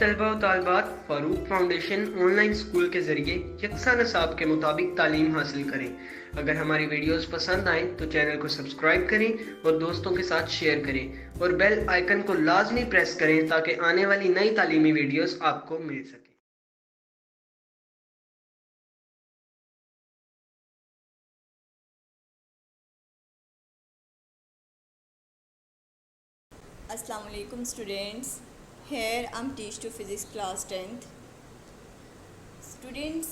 तलबा व तालबात Farooq foundation online school के ज़रिए यकसा निसाब के मुताबिक तालीम हासिल करें। अगर हमारी वीडियोस पसंद आएँ तो चैनल को सब्सक्राइब करें और दोस्तों के साथ शेयर करें और बेल आइकन को लाजमी प्रेस करें ताकि आने वाली नई तालीमी वीडियोस आपको मिल सके। Assalamu alaikum students. Here I am teach to physics class 10th. Students,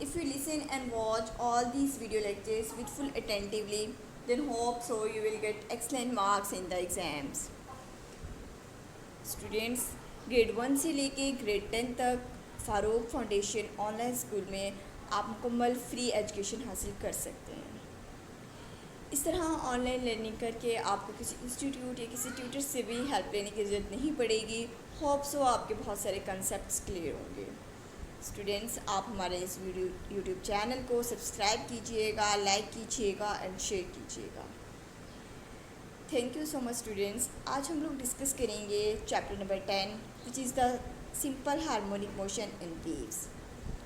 if you listen and watch all these video lectures with full attentively, then hope so you will get excellent marks in the exams. Students, grade 1 से लेके grade 10 तक Farooq foundation online school में आप मुकम्मल free education हासिल कर सकते हैं। इस तरह ऑनलाइन लर्निंग करके आपको किसी इंस्टीट्यूट या किसी ट्यूटर से भी हेल्प लेने की ज़रूरत नहीं पड़ेगी। होप सो आपके बहुत सारे कंसेप्ट्स क्लियर होंगे। स्टूडेंट्स, आप हमारे इस यूट्यूब चैनल को सब्सक्राइब कीजिएगा, लाइक कीजिएगा एंड शेयर कीजिएगा। Thank you so much students. आज हम लोग डिस्कस करेंगे chapter number 10 which is the simple harmonic motion in waves.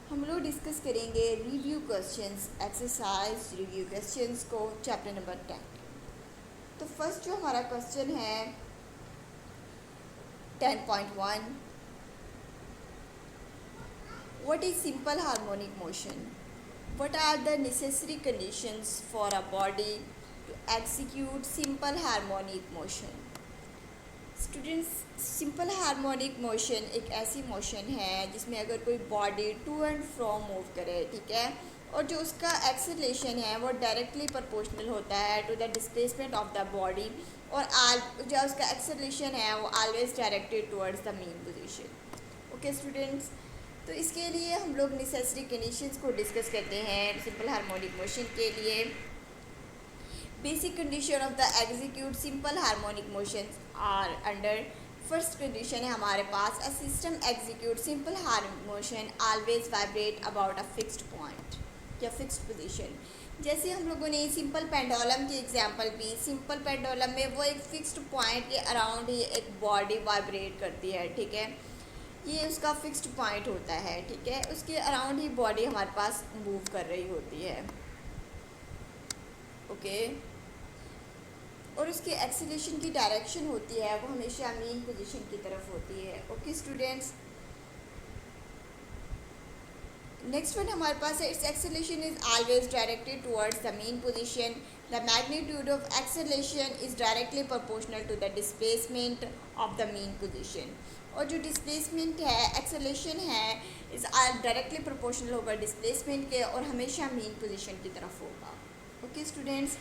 हम लोग डिस्कस करेंगे review questions, exercise review questions को चैप्टर नंबर 10। तो फर्स्ट जो हमारा क्वेश्चन है 10.1, what is simple harmonic motion? What are the necessary conditions for a body to execute simple harmonic motion? Students, simple harmonic motion एक ऐसी motion है जिसमें अगर कोई body to and fro move करे, ठीक है, और जो उसका एक्सेलरेशन है वो डायरेक्टली प्रोपोर्शनल होता है to the displacement of the body, और जो उसका एक्सेलरेशन है वो always directed towards the mean position. Okay students, तो इसके लिए हम लोग नेसेसरी कंडीशंस को डिस्कस करते हैं सिंपल हार्मोनिक मोशन के लिए। Basic condition of the execute simple harmonic motions are under first condition है हमारे पास a system execute simple harmonic motion always vibrate about a fixed point या fixed position। जैसे हम लोगों ने सिंपल पेंडुलम की एग्जांपल भी, सिंपल पेंडुलम में वो एक फिक्स्ड पॉइंट के अराउंड ही एक बॉडी वाइब्रेट करती है, ठीक है, ये उसका फिक्स्ड पॉइंट होता है, ठीक है, उसके अराउंड ही बॉडी हमारे पास मूव कर रही होती है। ओके, और उसकी एक्सीलरेशन की डायरेक्शन होती है वो हमेशा मेन पोजीशन की तरफ होती है। ओके स्टूडेंट्स, नेक्स्ट वन हमारे पास है it's acceleration is always directed towards the mean position. The magnitude of acceleration is directly proportional to the displacement of the mean position. और जो डिस्प्लेसमेंट है, एक्सीलरेशन है, इज डायरेक्टली प्रोपोर्शनल होगा displacement के और हमेशा मेन पोजीशन की तरफ होगा। ओके स्टूडेंट्स,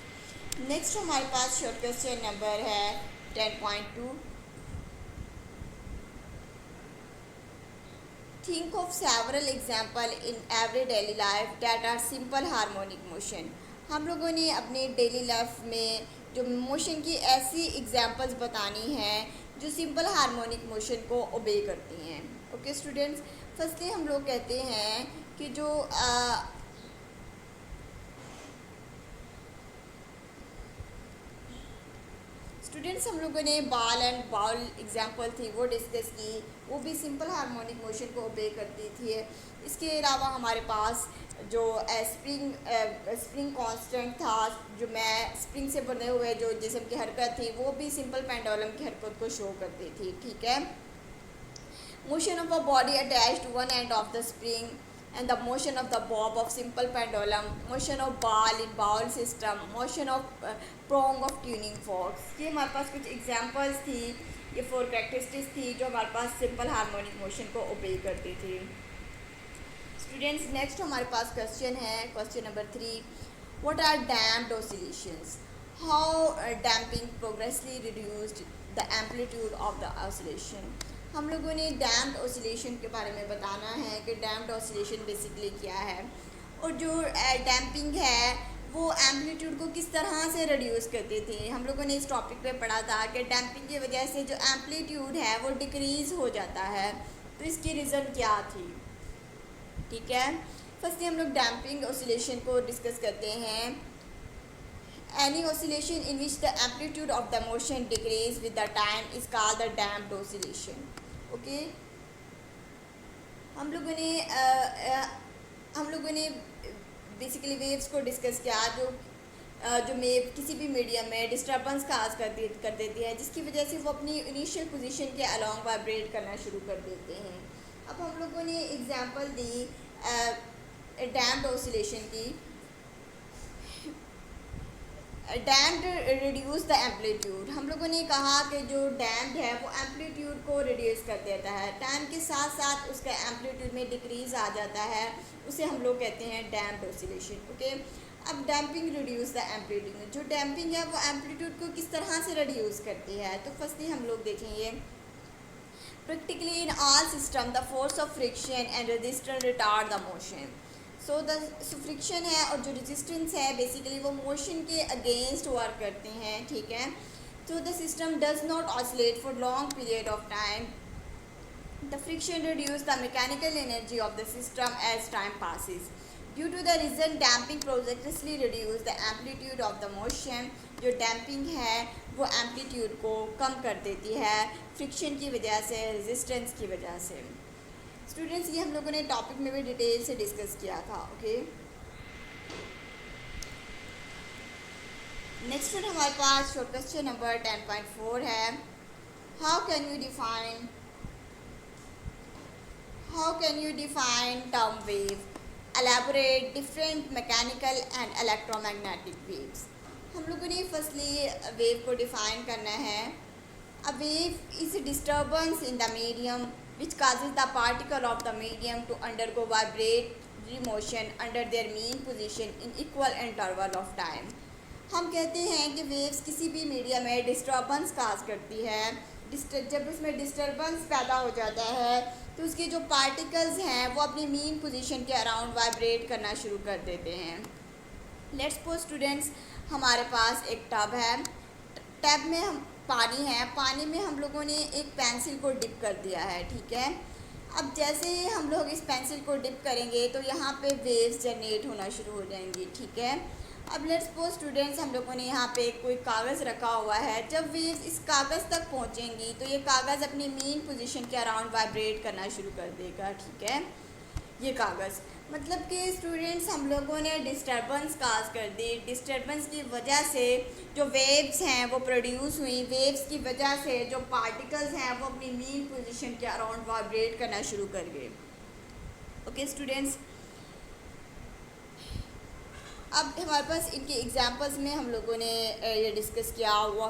नेक्स्ट हमारे पास शॉर्ट क्वेश्चन नंबर है 10.2। Think of several example in every daily life that are simple harmonic motion. हम लोगों ने अपने डेली लाइफ में जो मोशन की ऐसी एग्जाम्पल्स बतानी हैं जो सिंपल हार्मोनिक मोशन को ओबे करती हैं। ओके स्टूडेंट्स, फर्स्टली हम लोग कहते हैं कि जो स्टूडेंट्स हम लोगों ने बॉल एंड बाउल एग्जांपल थी वो डिस्कस की, वो भी सिंपल हार्मोनिक मोशन को ओबे करती थी। इसके अलावा हमारे पास जो स्प्रिंग कांस्टेंट था, जो मैं स्प्रिंग से बने हुए जो जिस्म की हरकत थी वो भी सिंपल पेंडुलम की हरकत को शो करती थी, ठीक है। Motion of a body attached to one end of the spring and the motion of the bob of simple pendulum, motion of ball in bowl system, motion of prong of tuning forks। ये हमारे पास कुछ examples थी, ये 4 characteristics थी जो हमारे पास simple harmonic motion को ओबे करती थी। स्टूडेंट्स, नेक्स्ट हमारे पास क्वेश्चन है question number 3, what are damped oscillations? How damping progressively reduced the amplitude of the oscillation. हम लोगों ने डैम्प्ड ऑसिलेशन के बारे में बताना है कि डैम्प्ड ऑसिलेशन बेसिकली क्या है, और जो डैम्पिंग है वो एम्पलीट्यूड को किस तरह से रिड्यूस करती थी। हम लोगों ने इस टॉपिक पे पढ़ा था कि डैम्पिंग की वजह से जो एम्पलीट्यूड है वो डिक्रीज़ हो जाता है, तो इसकी रीज़न क्या थी, ठीक है। फर्स्ट हम लोग डैम्पिंग ऑसिलेशन को डिस्कस करते हैं। Any oscillation in which the amplitude of the motion decrease with the time is called the damped oscillation. Okay. हम लोगों ने बेसिकली वेव्स को डिस्कस किया जो वेव किसी भी मीडियम में डिस्टर्बेंस काज कर देती है, जिसकी वजह से वो अपनी इनिशियल पोजीशन के अलॉन्ग वाइब्रेट करना शुरू कर देते हैं। अब हम लोगों ने एग्जांपल दी डैम्प्ड ऑसिलेशन की। डैम्प्ड रिड्यूस द एम्पलीट्यूड, हम लोगों ने कहा कि जो डैम्प्ड है वो एम्पलीट्यूड को रिड्यूस कर देता है, टाइम के साथ साथ उसका एम्पलीट्यूड में डिक्रीज आ जाता है, उसे हम लोग कहते हैं डैम्प्ड ऑसिलेशन। ओके, अब डैम्पिंग रिड्यूस द एम्पलीट्यूड, जो डैम्पिंग है वो एम्पलीट्यूड को किस तरह से रिड्यूस करती है, तो फर्स्टली हम लोग देखेंगे practically in all system the force of friction and resistance retard the motion। So friction है और जो रेजिस्टेंस है बेसिकली वो मोशन के अगेंस्ट वर्क करते हैं, ठीक है। So the system does not oscillate for long period of time, the friction reduce the mechanical energy of the system as time passes, due to the reason damping progressively reduce the amplitude of the motion, जो damping है वो amplitude को कम कर देती है friction की वजह से, रेजिस्टेंस की वजह से। स्टूडेंट्स, ये हम लोगों ने टॉपिक में भी डिटेल से डिस्कस किया था। ओके, नेक्स्ट हमारे पास शॉर्ट क्वेश्चन नंबर 10.4 है, how can you define term wave, elaborate different mechanical and electromagnetic waves. हम लोगों ने फर्स्टली वेव को डिफाइन करना है। A wave is disturbance in the medium which causes the particle of the medium to undergo vibratory motion under their mean position in equal interval of time। हम कहते हैं कि वेव्स किसी भी medium में डिस्टर्बेंस काज करती है। जब उसमें डिस्टर्बेंस पैदा हो जाता है तो उसके जो पार्टिकल्स हैं वो अपनी मीन पोजीशन के अराउंड वाइब्रेट करना शुरू कर देते हैं। लेट्स सपोज स्टूडेंट्स, हमारे पास एक टब है, टब में हम पानी है, पानी में हम लोगों ने एक पेंसिल को डिप कर दिया है, ठीक है। अब जैसे ही हम लोग इस पेंसिल को डिप करेंगे तो यहाँ पे वेव्स जनरेट होना शुरू हो जाएंगी, ठीक है। अब लेट्स सपोज स्टूडेंट्स, हम लोगों ने यहाँ पे कोई कागज़ रखा हुआ है, जब वेव्स इस कागज़ तक पहुँचेंगी तो ये कागज़ अपनी मेन पोजीशन के अराउंड वाइब्रेट करना शुरू कर देगा, ठीक है। ये कागज़ मतलब कि स्टूडेंट्स हम लोगों ने डिस्टर्बेंस काज कर दी, डिस्टर्बेंस की वजह से जो वेव्स हैं वो प्रोड्यूस हुई, वेव्स की वजह से जो पार्टिकल्स हैं वो अपनी मीन पोजीशन के अराउंड वाइब्रेट करना शुरू कर गए। ओके स्टूडेंट्स, अब हमारे पास इनके एग्जांपल्स में हम लोगों ने ये डिस्कस किया हुआ।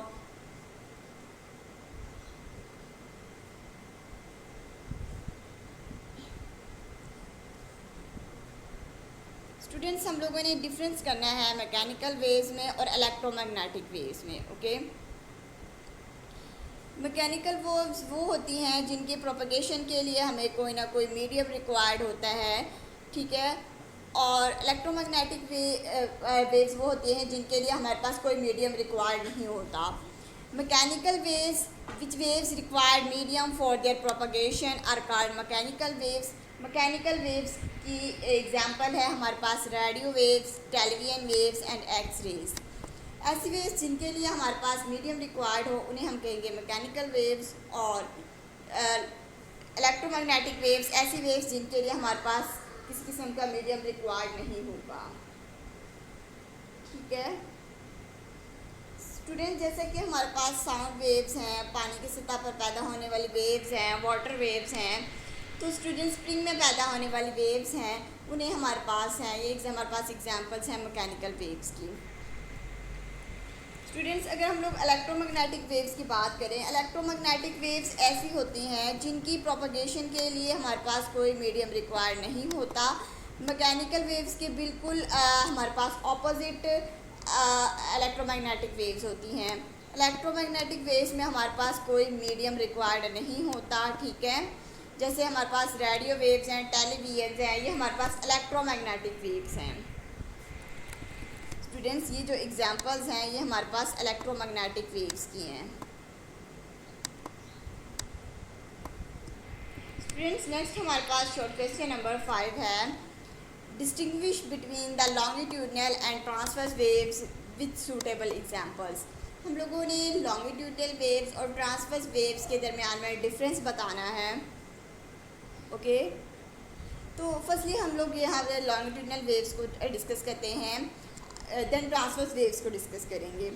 स्टूडेंट्स, हम लोगों ने डिफरेंस करना है मैकेनिकल वेव्स में और इलेक्ट्रोमैग्नेटिक वेव्स में। ओके, मैकेनिकल वेव्स वो होती हैं जिनके प्रोपगेशन के लिए हमें कोई ना कोई मीडियम रिक्वायर्ड होता है, ठीक है। और इलेक्ट्रोमैग्नेटिक वेव्स वो होती हैं जिनके लिए हमारे पास कोई मीडियम रिक्वायर्ड नहीं होता। Mechanical waves which waves required medium for their propagation are called mechanical waves. Mechanical waves की एग्जांपल है हमारे पास radio waves, television waves and X rays. ऐसी वेव्स जिनके लिए हमारे पास मीडियम रिक्वायर्ड हो उन्हें हम कहेंगे मैकेनिकल वेव्स। और इलेक्ट्रोमैग्नेटिक वेव्स ऐसी वेव्स जिनके लिए हमारे पास किसी किस्म का मीडियम रिक्वायर्ड नहीं होगा, ठीक है। स्टूडेंट, जैसे कि हमारे पास साउंड वेव्स हैं, पानी की सतह पर पैदा होने वाली वेव्स हैं, वाटर वेव्स हैं, तो स्टूडेंट स्प्रिंग में पैदा होने वाली वेव्स हैं उन्हें हमारे पास हैं, ये हमारे पास एग्जांपल्स हैं मैकेनिकल वेव्स की। स्टूडेंट्स, अगर हम लोग इलेक्ट्रोमैग्नेटिक वेव्स की बात करें, इलेक्ट्रोमैग्नेटिक वेव्स ऐसी होती हैं जिनकी प्रोपगेशन के लिए हमारे पास कोई मीडियम रिक्वायर्ड नहीं होता। मैकेनिकल वेव्स के बिल्कुल हमारे पास ऑपोजिट इलेक्ट्रोमैग्नेटिक वेव्स होती हैं। इलेक्ट्रोमैग्नेटिक वेव्स में हमारे पास कोई मीडियम रिक्वायर्ड नहीं होता, ठीक है। जैसे हमारे पास रेडियो वेव्स हैं, टेलीविजन हैं, ये हमारे पास इलेक्ट्रोमैग्नेटिक वेव्स हैं। स्टूडेंट्स, ये जो एग्जांपल्स हैं ये हमारे पास इलेक्ट्रोमैग्नेटिक वेव्स की हैं। स्टूडेंट्स, नेक्स्ट हमारे पास शॉर्ट क्वेश्चन नंबर 5 है, distinguish between the longitudinal and transverse waves with suitable examples. हम लोगों ने लॉन्गिट्यूडनल वेव्स और ट्रांसवर्स वेव्स के दरमियान में डिफरेंस बताना है। ओके, तो फर्स्टली हम लोग यहाँ पे लॉन्गिट्यूडनल वेव्स को डिस्कस करते हैं, देन ट्रांसवर्स वेव्स को डिस्कस करेंगे।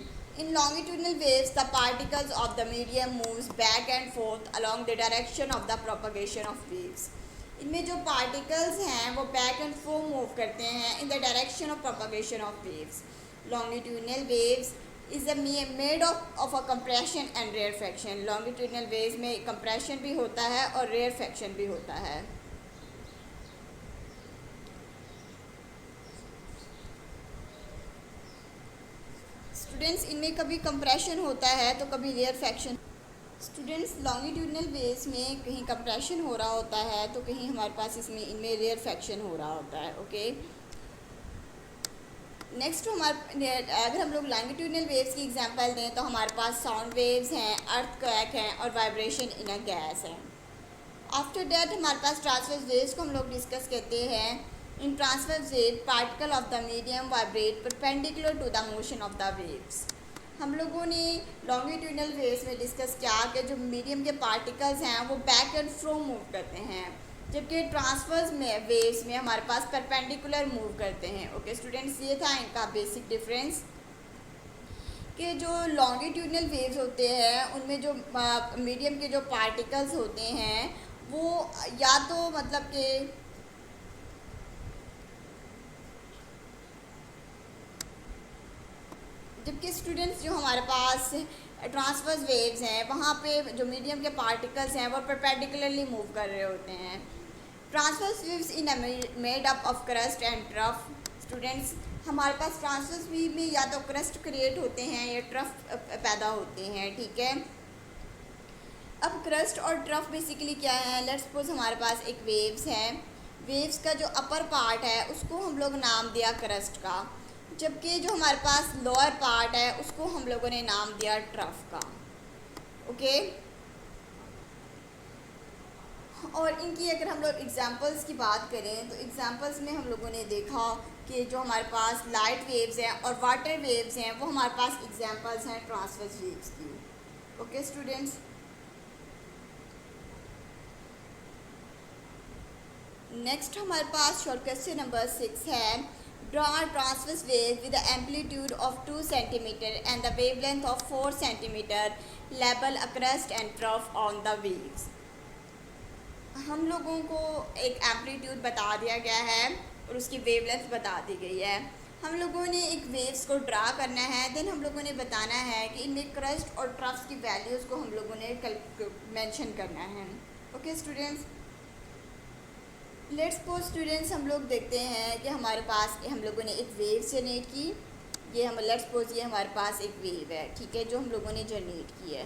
In longitudinal waves the particles of the medium moves back and forth along the direction of the propagation of waves. इनमें जो पार्टिकल्स हैं वो बैक एंड फोर्थ मूव करते हैं in the direction of propagation of waves. Longitudinal waves is made of a compression and rarefaction. Longitudinal waves में compression भी होता है और रेयरफेक्शन भी होता है। स्टूडेंट्स, इनमें कभी कंप्रेशन होता है तो कभी रेयरफेक्शन। स्टूडेंट्स, लॉन्गिट्यूडनल वेव्स में कहीं कंप्रेशन हो रहा होता है तो कहीं हमारे पास इनमें रेयरफेक्शन हो रहा होता है। ओके, नेक्स्ट अगर हम लोग लॉन्गिट्यूडनल वेव्स की एग्जांपल दें तो हमारे पास साउंड वेव्स हैं, अर्थक्वेक हैं और वाइब्रेशन इन अ गैस है। आफ्टर दैट हमारे पास ट्रांसवर्स वेव्स को हम लोग डिस्कस करते हैं। In transverse wave particle of the medium vibrate perpendicular to the motion of the waves. हम लोगों ने लॉन्गिट्यूडनल वेव्स में डिस्कस किया कि जो मीडियम के पार्टिकल्स हैं वो बैक एंड फ्रॉम मूव करते हैं, जबकि ट्रांसवर्स में वेव्स में हमारे पास परपेंडिकुलर मूव करते हैं। ओके स्टूडेंट्स, ये था इनका बेसिक डिफरेंस कि जो लॉन्गिट्यूडनल वेव्स होते हैं उनमें जो मीडियम के जो पार्टिकल्स होते हैं वो या तो मतलब कि जबकि स्टूडेंट्स जो हमारे पास ट्रांसवर्स वेव्स हैं वहाँ पे जो मीडियम के पार्टिकल्स हैं वो परपेंडिकुलरली मूव कर रहे होते हैं। Transverse waves in made up of crust and trough. Students, हमारे पास ट्रांसवर्स वेव में या तो क्रस्ट क्रिएट होते हैं या ट्रफ पैदा होते हैं। ठीक है, अब क्रस्ट और ट्रफ बेसिकली क्या है? लेट्स सपोज हमारे पास एक वेव्स है, वेव्स का जो अपर पार्ट है उसको हम लोग नाम दिया क्रस्ट का, जबकि जो हमारे पास लोअर पार्ट है उसको हम लोगों ने नाम दिया ट्रफ का। ओके, और इनकी अगर हम लोग एग्जांपल्स की बात करें तो एग्जांपल्स में हम लोगों ने देखा कि जो हमारे पास लाइट वेव्स हैं और वाटर वेव्स हैं वो हमारे पास एग्जांपल्स हैं ट्रांसवर्स वेव्स की। ओके स्टूडेंट्स, नेक्स्ट हमारे पास शॉर्ट क्वेश्चन नंबर 6 है। Draw a transverse wave with the amplitude of 2 cm and the wavelength of 4 cm. Label a crest and trough on the waves. हम लोगों को एक amplitude बता दिया गया है और उसकी वेवलेंथ बता दी गई है। हम लोगों ने एक वेव्स को ड्रा करना है, देन हम लोगों ने बताना है कि इनमें क्रस्ट और ट्रफ्स की वैल्यूज़ को हम लोगों ने मेंशन करना है। Okay students, let's suppose students हम लोग देखते हैं कि हमारे पास हम लोगों ने एक वेव जनरेट की। ये हम लेट्स सपोज ये हमारे पास एक वेव है, ठीक है, जो हम लोगों ने जनरेट की है।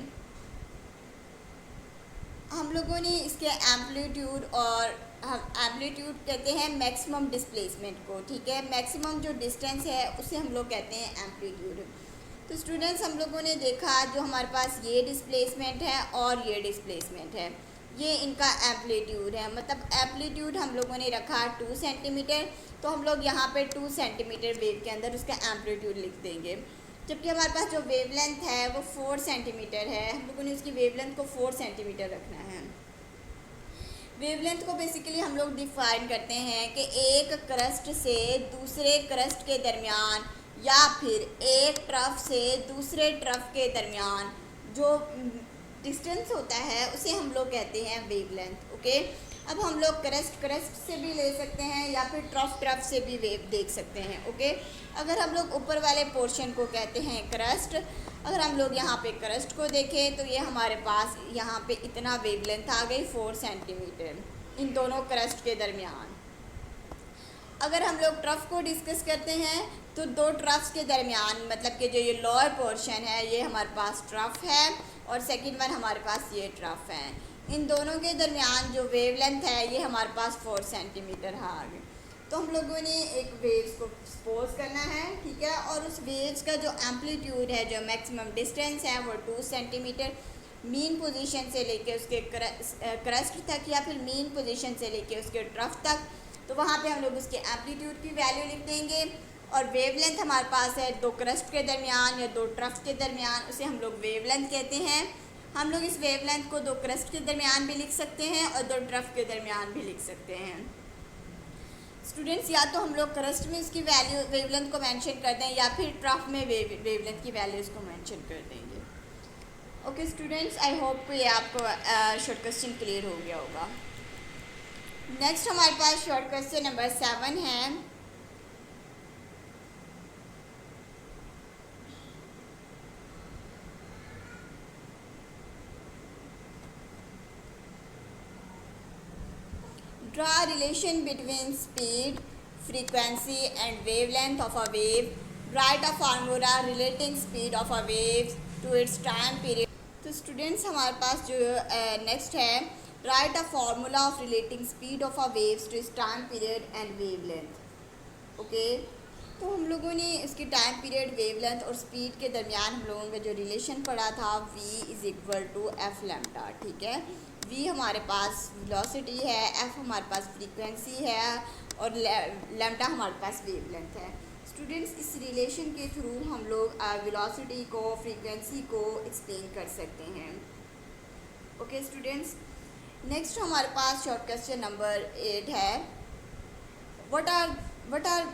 हम लोगों ने इसके एम्पलीट्यूड और एम्पलीट्यूड कहते हैं मैक्सिमम डिस्प्लेसमेंट को। ठीक है, मैक्सिमम जो डिस्टेंस है उसे हम लोग कहते हैं एम्पलीट्यूड। तो स्टूडेंट्स, हम लोगों ने देखा जो हमारे पास ये डिस्प्लेसमेंट है और ये डिस्प्लेसमेंट है, ये इनका एम्पलीट्यूड है। मतलब एम्पलीट्यूड हम लोगों ने रखा 2 सेंटीमीटर, तो हम लोग यहाँ पे 2 सेंटीमीटर वेव के अंदर उसका एम्पलीट्यूड लिख देंगे। जबकि हमारे पास जो वेवलेंथ है वो 4 सेंटीमीटर है, हम लोगों ने उसकी वेवलेंथ को 4 सेंटीमीटर रखना है। वेवलेंथ को बेसिकली हम लोग डिफाइन करते हैं कि एक क्रस्ट से दूसरे क्रस्ट के दरमियान या फिर एक ट्रफ से दूसरे ट्रफ के दरमियान जो डिस्टेंस होता है उसे हम लोग कहते हैं वेवलेंथ। ओके, अब हम लोग क्रस्ट से भी ले सकते हैं या फिर ट्रफ से भी वेव देख सकते हैं। ओके, अगर हम लोग ऊपर वाले पोर्शन को कहते हैं क्रस्ट, अगर हम लोग यहाँ पे क्रस्ट को देखें तो ये हमारे पास यहाँ पे इतना वेवलेंथ आ गई 4 सेंटीमीटर इन दोनों क्रस्ट के दरमियान। अगर हम लोग ट्रफ को डिस्कस करते हैं तो दो ट्रफ्स के दरमियान, मतलब कि जो ये लोअर पोर्शन है ये हमारे पास ट्रफ है और सेकंड वन हमारे पास ये ट्रफ है। इन दोनों के दरमियान जो वेवलेंथ है ये हमारे पास 4 सेंटीमीटर है आगे। तो हम लोगों ने एक वेव्स को सपोज करना है, ठीक है, और उस वेव्स का जो एम्पलीट्यूड है, जो मैक्सिमम डिस्टेंस है वो 2 सेंटीमीटर मीन पोजीशन से लेके उसके क्रस्ट तक या फिर मीन पोजीशन से लेके उसके ट्रफ तक, तो वहाँ पे हम लोग उसके एम्पलीट्यूड की वैल्यू लिख देंगे। और वेवलेंथ हमारे पास है 2 क्रस्ट के दरमियान या 2 ट्रफ के दरमियान, उसे हम लोग वेवलेंथ कहते हैं। हम लोग इस वेवलेंथ को 2 क्रस्ट के दरमियान भी लिख सकते हैं और 2 ट्रफ के दरमियान भी लिख सकते हैं। स्टूडेंट्स या तो हम लोग क्रस्ट में इसकी वैल्यू वेवलेंथ को मेंशन कर दें या फिर ट्रफ में वेवलेंथ की वैल्यूज़ को मेंशन कर देंगे। ओके स्टूडेंट्स, आई होप कि आपको शॉर्ट क्वेश्चन क्लियर हो गया होगा। नेक्स्ट हमारे पास शॉर्ट क्वेश्चन नंबर 7 है। Draw a relation between speed, frequency and wavelength of a wave. Write a formula relating speed of a wave to its time period. तो students हमारे पास जो next है, write a formula of relating speed of a waves to its time period and wavelength. Okay, तो हम लोगों ने इसकी टाइम पीरियड, वेवलेंथ और स्पीड के दरमियान हम लोगों का जो रिलेशन पढ़ा था v is equal to F lambda. ठीक है, v हमारे पास वेलोसिटी है, f हमारे पास फ्रीक्वेंसी है और लैम्डा हमारे पास वेवलेंथ है। स्टूडेंट्स, इस रिलेशन के थ्रू हम लोग वेलोसिटी को, फ्रीक्वेंसी को एक्सप्लेन कर सकते हैं। ओके स्टूडेंट्स, नेक्स्ट हमारे पास शॉर्ट क्वेश्चन नंबर 8 है। What are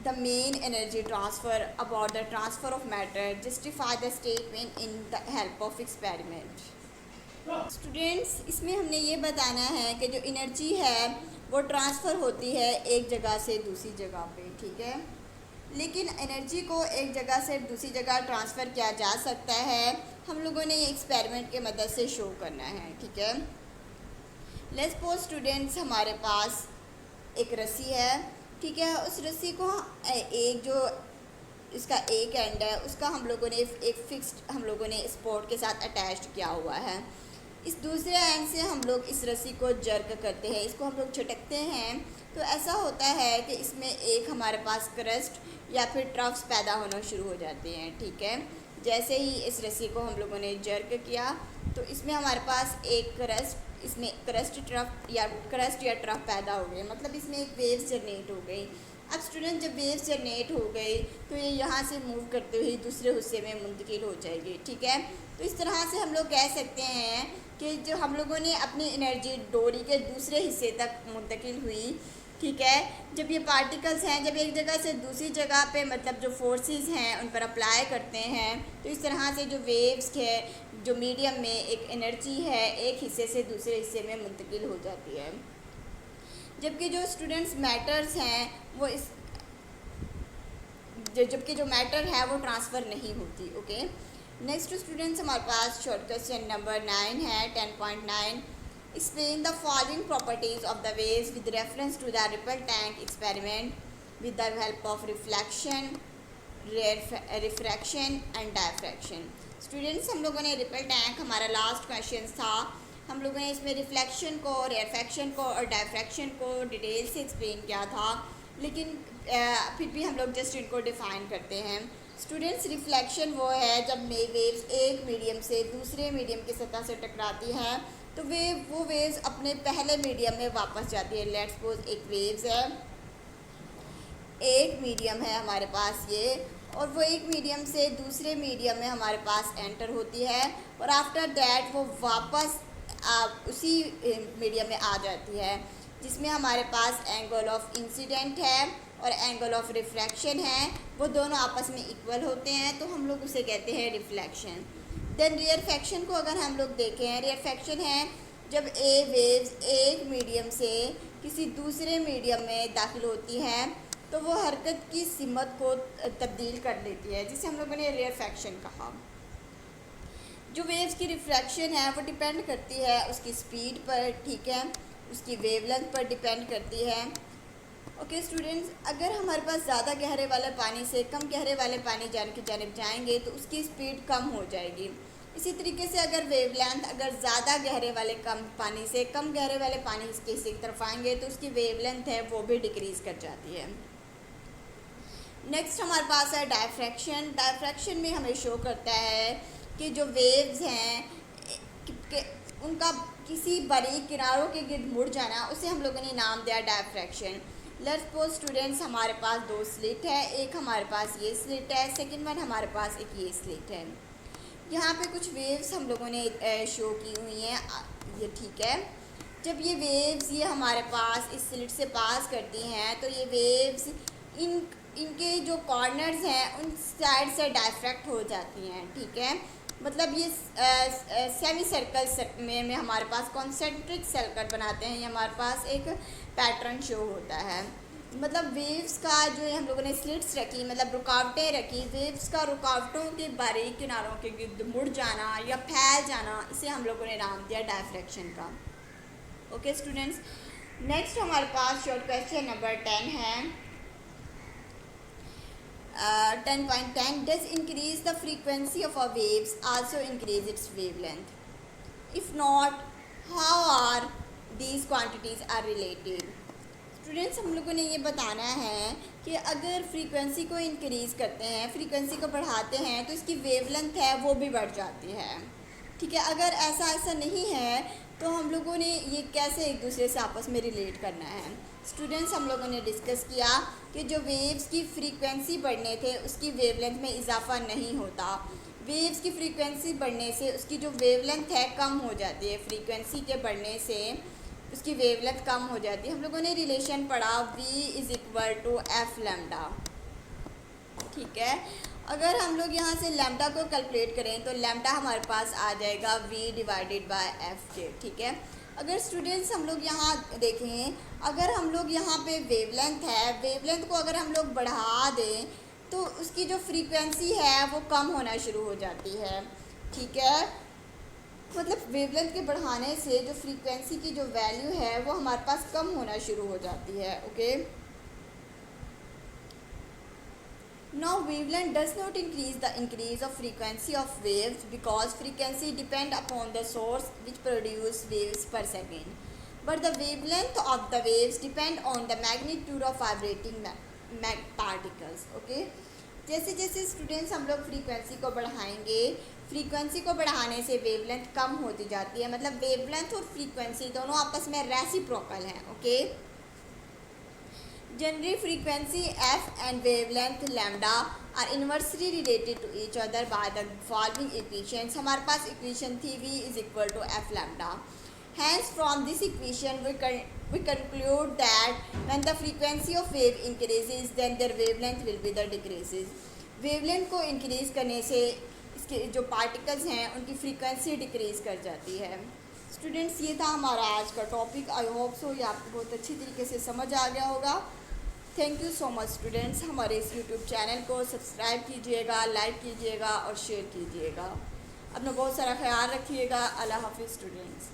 the main energy transfer about the transfer of matter, justify the statement in the help of experiment. Students, इसमें हमने ये बताना है कि जो एनर्जी है वो ट्रांसफ़र होती है एक जगह से दूसरी जगह पे। ठीक है, लेकिन एनर्जी को एक जगह से दूसरी जगह ट्रांसफ़र किया जा सकता है, हम लोगों ने ये एक्सपेरिमेंट के मदद से शो करना है। ठीक है, लेट्स सपोज स्टूडेंट्स हमारे पास एक रस्सी है। ठीक है, उस रस्सी को एक जो इसका एक एंड है उसका हम लोगों ने एक फिक्स्ड हम लोगों ने स्पॉट के साथ अटैच्ड किया हुआ है। इस दूसरे एंड से हम लोग इस रस्सी को जर्क करते हैं, इसको हम लोग झटकते हैं, तो ऐसा होता है कि इसमें एक हमारे पास क्रस्ट या फिर ट्रफ्स पैदा होना शुरू हो जाते हैं। ठीक है, जैसे ही इस रस्सी को हम लोगों ने जर्क किया तो इसमें हमारे पास एक इसमें क्रस्ट या ट्रफ पैदा हो गए, मतलब इसमें एक वेव्स जनरेट हो गई। अब स्टूडेंट, जब वेव्स जनरेट हो गई तो ये यहाँ से मूव करते हुए दूसरे हिस्से में मुंतकिल हो जाएगी। ठीक है, तो इस तरह से हम लोग कह सकते हैं कि जो हम लोगों ने अपनी एनर्जी डोरी के दूसरे हिस्से तक मुंतकिल हुई। ठीक है, जब ये पार्टिकल्स हैं, जब एक जगह से दूसरी जगह पे मतलब जो फोर्सेस हैं उन पर अप्लाई करते हैं, तो इस तरह से जो वेव्स है, जो मीडियम में एक एनर्जी है, एक हिस्से से दूसरे हिस्से में मुंतकिल हो जाती है। जबकि जो स्टूडेंट्स मैटर्स हैं वो जबकि जो मैटर है वो ट्रांसफ़र नहीं होती। ओके, नेक्स्ट स्टूडेंट्स हमारे पास शॉर्ट क्वेश्चन नंबर 9 है, 10.9। Explain the following properties of the waves with reference to the ripple tank experiment with the help of reflection, refraction and diffraction. Students, हम लोगों ने ripple tank, हमारा last question था, हम लोगों ने इसमें रिफ्लेक्शन को, रेफ्रैक्शन को और डायफ्रैक्शन को डिटेल से एक्सप्लेन किया था, लेकिन फिर भी हम लोग जस्ट इनको डिफ़ाइन करते हैं। स्टूडेंट्स, रिफ्लेक्शन वो है जब वेव्स एक मीडियम से दूसरे मीडियम की सतह से टकराती हैं तो वो वेव्स अपने पहले मीडियम में वापस जाती है। लेट्स सपोज एक वेव्स है, एक मीडियम है हमारे पास ये, और वो एक मीडियम से दूसरे मीडियम में हमारे पास एंटर होती है और आफ्टर दैट वो वापस उसी मीडियम में आ जाती है, जिसमें हमारे पास एंगल ऑफ इंसिडेंट है और एंगल ऑफ रिफ्रैक्शन है, वो दोनों आपस में इक्वल होते हैं, तो हम लोग उसे कहते हैं रिफ्लेक्शन। देन रेयरफैक्शन को अगर हम लोग देखें, रेयरफैक्शन है जब वेव्स एक मीडियम से किसी दूसरे मीडियम में दाखिल होती हैं तो वो हरकत की सिमत को तब्दील कर लेती है, जिसे हम लोगों ने रेयरफैक्शन कहा। जो वेव्स की रिफ्रैक्शन है वो डिपेंड करती है उसकी स्पीड पर। ठीक है, उसकी वेवलेंथ पर डिपेंड करती है। ओके स्टूडेंट्स, अगर हमारे पास ज़्यादा गहरे वाले पानी से कम गहरे वाले पानी की जानिब जाएंगे तो उसकी स्पीड कम हो जाएगी। इसी तरीके से अगर वेवलेंथ ज़्यादा गहरे वाले पानी से कम गहरे वाले पानी के हिस्से की तरफ आएंगे तो उसकी वेवलेंथ है वो भी डिक्रीज़ कर जाती है। नेक्स्ट हमारे पास है डायफ्रैक्शन। डायफ्रैक्शन में हमें शो करता है कि जो वेव्स हैं उनका किसी बारीक किनारों के गिर्द मुड़ जाना, उसे हम लोगों ने नाम दिया डायफ्रैक्शन। लेट्स सपोज स्टूडेंट्स, हमारे पास दो स्लिट है, एक हमारे पास ये स्लिट है, सेकंड वन हमारे पास एक ये स्लिट है। यहाँ पे कुछ वेव्स हम लोगों ने शो की हुई हैं ये। ठीक है, जब ये वेव्स ये हमारे पास इस स्लिट से पास करती हैं तो ये वेव्स इनके जो कॉर्नर्स हैं उन साइड से डायफ्रैक्ट हो जाती हैं, ठीक है। मतलब ये सेमी सर्कल में हमारे पास कॉन्सेंट्रिक सर्कल बनाते हैं, ये हमारे पास एक पैटर्न शो होता है। मतलब वेव्स का जो हम लोगों ने स्लिट्स रखी, मतलब रुकावटें रखी, वेव्स का रुकावटों के बारीक किनारों के गिर्द मुड़ जाना या फैल जाना, इसे हम लोगों ने नाम दिया डायफ्रैक्शन का। ओके स्टूडेंट्स, नेक्स्ट हमारे पास शॉर्ट क्वेश्चन नंबर 10 है। 10.10 does increase the frequency of a waves also increase its wavelength? If not, how are these quantities are related? Students, हम लोगों ने ये बताना है कि अगर फ्रीक्वेंसी को इंक्रीज़ करते हैं, फ्रीक्वेंसी को बढ़ाते हैं तो इसकी वेवलेंथ है वो भी बढ़ जाती है, ठीक है। अगर ऐसा नहीं है तो हम लोगों ने ये कैसे एक दूसरे से आपस में रिलेट करना है। स्टूडेंट्स, हम लोगों ने डिस्कस किया कि जो वेव्स की फ्रीक्वेंसी बढ़ने थे उसकी वेवलेंथ में इजाफा नहीं होता। वेव्स की फ्रीक्वेंसी बढ़ने से उसकी जो वेवलेंथ है कम हो जाती है, फ्रीक्वेंसी के बढ़ने से उसकी वेवलेंथ कम हो जाती है। हम लोगों ने रिलेशन पढ़ा v = f लैम्डा, ठीक है। अगर हम लोग यहाँ से लैम्डा को कैलकुलेट करें तो लैम्डा हमारे पास आ जाएगा v/f, ठीक है। अगर स्टूडेंट्स हम लोग यहाँ देखें, अगर हम लोग यहाँ पे वेवलेंथ है, वेवलेंथ को अगर हम लोग बढ़ा दें तो उसकी जो फ्रीक्वेंसी है वो कम होना शुरू हो जाती है, ठीक है। मतलब वेवलेंथ के बढ़ाने से जो फ्रीक्वेंसी की जो वैल्यू है वो हमारे पास कम होना शुरू हो जाती है, okay. Now wavelength does not increase the increase of frequency of waves because frequency depend upon the source which produce waves per second, but the wavelength of the waves depend on the magnitude of vibrating particles, okay। जैसे जैसे students हम लोग frequency को बढ़ाएंगे, frequency को बढ़ाने से wavelength कम होती जाती है। मतलब वेवलेंथ और फ्रीक्वेंसी दोनों आपस में रेसिप्रोकल हैं, okay. Generally frequency f and wavelength lambda are inversely related to each other by the following equations। हमारे पास इक्वेशन थी v = f lambda। Hence from this equation we conclude that when the frequency of wave increases then their wavelength will be the decreases। Wavelength को increase करने से इसके जो particles हैं उनकी frequency decrease कर जाती है। स्टूडेंट्स, ये था हमारा आज का टॉपिक। आई होप सो ये आपको बहुत अच्छी तरीके से समझ आ गया होगा। Thank you so much students. हमारे इस यूट्यूब चैनल को सब्सक्राइब कीजिएगा, लाइक कीजिएगा और शेयर कीजिएगा। अपना बहुत सारा ख्याल रखिएगा। अल्लाह हाफिज़ स्टूडेंट्स।